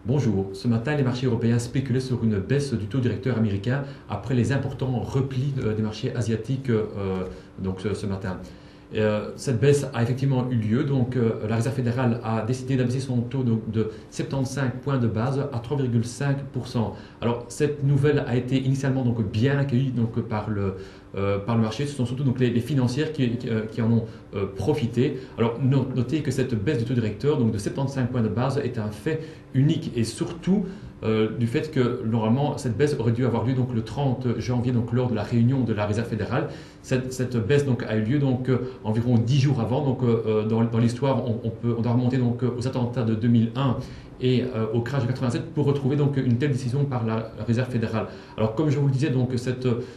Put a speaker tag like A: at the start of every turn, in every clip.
A: Bonjour. Ce matin, les marchés européens spéculaient sur une baisse du taux directeur américain après les importants replis des marchés asiatiques ce matin. Cette baisse a effectivement eu lieu. La Réserve fédérale a décidé d'abaisser son taux de 75 points de base à 3,5%. Alors, cette nouvelle a été initialement bien accueillie par le marché. Ce sont surtout les financières qui en ont profité. Alors, notez que cette baisse du taux directeur de 75 points de base est un fait unique et surtout du fait que normalement cette baisse aurait dû avoir lieu le 30 janvier lors de la réunion de la Réserve fédérale. Cette baisse a eu lieu environ 10 jours avant. Dans l'histoire, on doit remonter aux attentats de 2001 et au crash de 87 pour retrouver une telle décision par la Réserve fédérale. Alors comme je vous le disais,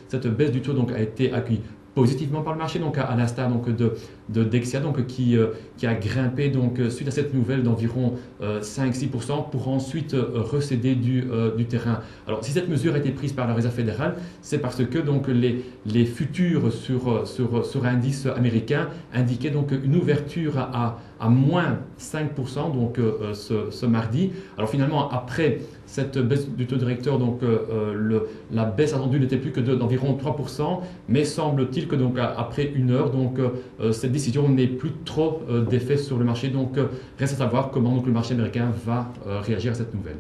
A: cette baisse du taux a été accueillie positivement par le marché, à l'instar de Dexia qui a grimpé suite à cette nouvelle d'environ 5-6% pour ensuite recéder du terrain. Alors si cette mesure a été prise par la Réserve fédérale, c'est parce que les futurs sur indice américain indiquaient une ouverture à moins 5% ce mardi. Alors finalement, après cette baisse du taux directeur, la baisse attendue n'était plus que d'environ 3%, mais semble-t-il que après une heure, cette décision n'est plus trop d'effet sur le marché. Reste à savoir comment le marché américain va réagir à cette nouvelle.